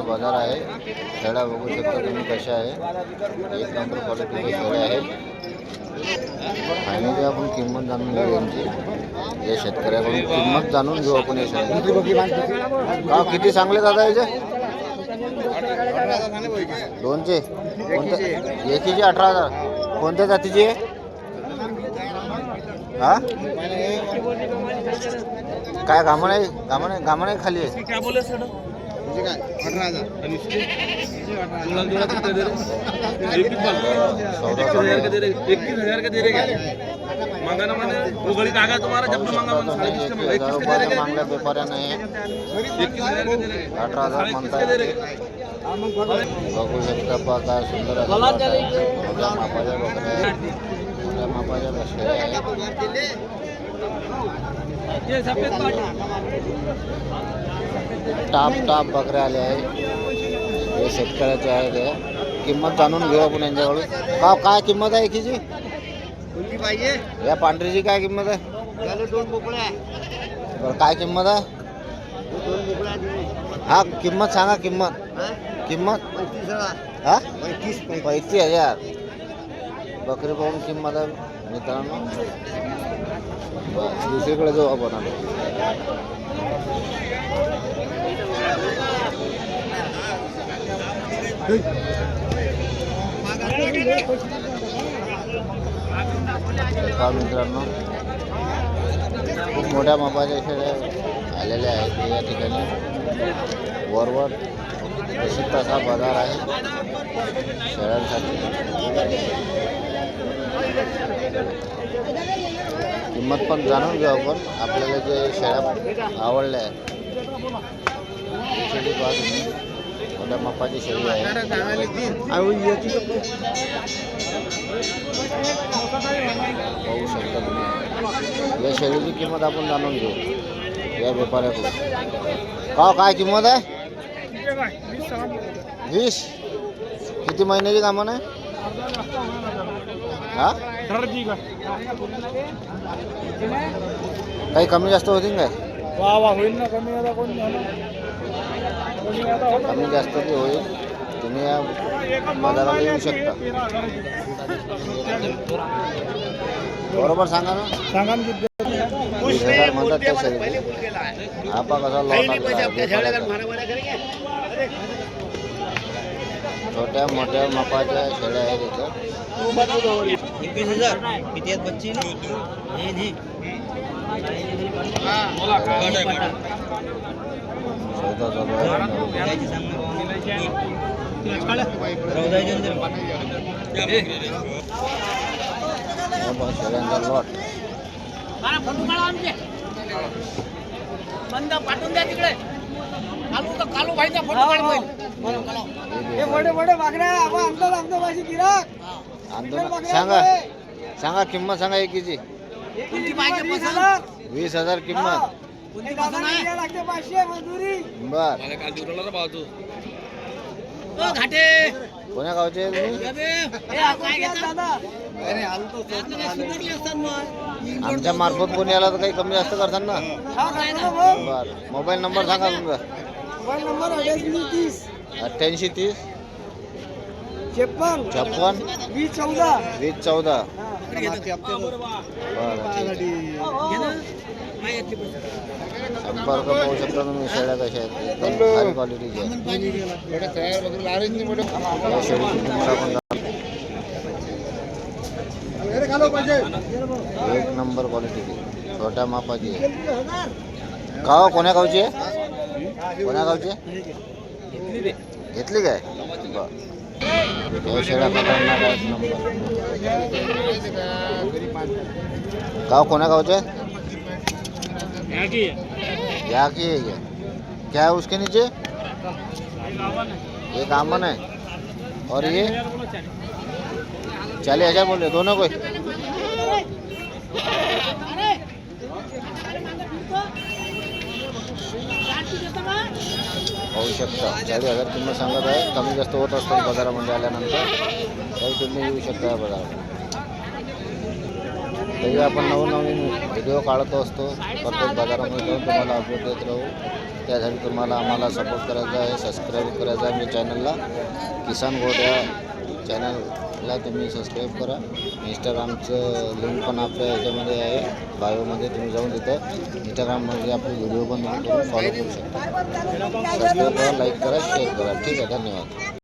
बाजार आहे. शेळ्या बघू शकता तुम्ही कशा आहे. एक नंबर क्वालिटीचे शेळ्या आहेत. फायनली आपण किंमत जाणून घेऊ यांची. या शेतकऱ्याकडून किंमत जाणून घेऊ आपण या शेळ्या. किती चांगले दादा याचे? दोनचे एकीचे 18,000. कोणत्या जातीची आहे? हा काय घामण आहे? घामण आहे खाली आहे. क्या बोले सर? मुझे काय 18,000 आणि इसके जोड़ा कितना दे रहे? 21,000 का दे रहे, 21,000 का दे रहे क्या? मांगा ना मैंने वो गली कागा तुम्हारा जब भी मांगा मैंने 21,000 का दे रहे मांगल्या व्यापाऱ्याने 21,000 का दे रहे 18,000 म्हणतात. बघू शकता पहा काय सुंदर मोठ्या मापाच्या बकऱ्या आहेत. मोठ्या मापाच्या बकऱ्या आहेत. टाप बकऱ्या आल्या आहे. हे शेतकऱ्याचे आहे. ते किंमत जाणून घेऊ आपण यांच्याकडून. काय किंमत आहे एकीची? या पांढरीची काय किंमत आहे? बरं काय किंमत आहे? हा किंमत सांगा. किंमत हा 35,000. बकरी पाहून किंमत आहे मित्रांनो. दुसरीकडे जाऊ आपण आता. मित्रांनो खूप मोठ्या मापाच्या शेळ्या आलेल्या आहेत या ठिकाणी. वरवर प्रसिद्ध असा बाजार आहे शेळ्यांसाठी. किंमत पण जाणून घेऊ आपण. आपल्याला जे शेळ्या आवडल्या आहेत शेळी पाहा तुम्ही. मोठ्या मापाची शेळी आहे. पाहू शकता तुम्ही. या शेळीची किंमत आपण जाणून घेऊ या व्यापाऱ्याकडून. काय किंमत आहे? 20. किती महिन्याची कामं आहे? हा काही कमी जास्त होतील काय? होईल ना कमी. कमी जास्त बी होईल. तुम्ही या बाजाराला येऊ शकता. बरोबर सांगा ना. 20,000 म्हणतात त्या शेळीची. आपा कसा लॉट छोट्या मोठ्या मापाच्या शेळ्या आहेत इथं. 21,000 किती आहेत बच्ची? शेळ्यांचा लॉट. पाठवून द्या तिकडे. कालू भाईचा फोटो काढ. सांगा किंमत सांगा एकीची. 20,000 किंमत. बर घाटे कोण्या गावचे तुम्ही? आमच्या मार्फत कोणी आला तर काही कमी जास्त करतात ना. बर मोबाईल नंबर सांगा तुमचा. 8830 56 20 14. संपर्क पाहू शकता तुम्ही. शेळ्या कशा आहेत एकदम भारी क्वालिटीच्या. एक नंबर क्वालिटीची छोट्या मापाची आहे. गाव कोण्या गावची आहे? कोण्या गावची? घेतली काय? बरं शेळ्या खतरनाक आहेत नंबर. गाव कोण्या गावचे? क्या की है ये? क्या है उसके नीचे? ये कामन है और ये 40,000 बोल रहे दोनों को. पाहू शकता 40,000 किंमत सांगत आहे. कमी जास्त होत असतात बाजारामध्ये आल्यानंतर. काही तुम्ही येऊ शकता या बाजारात. तरी आपण नवनवीन व्हिडिओ काढत असतो. प्रत्येक बाजारामध्ये जाऊन तुम्हाला अपडेट देत राहू. त्यासाठी तुम्हाला आम्हाला सपोर्ट करायचा आहे, सबस्क्राईब करायचा आहे. मी चॅनलला किसान गोड या चॅनलला तुम्ही सबस्क्राईब करा. इंस्टाग्रामचं लिंक पण आपल्या ह्याच्यामध्ये आहे, बायोमध्ये. तुम्ही जाऊन तिथं इंस्टाग्राममध्ये आपले व्हिडिओ पण करून फॉलो करू शकता. सबस्क्राईब करा, लाईक करा, शेअर करा. ठीक आहे, धन्यवाद.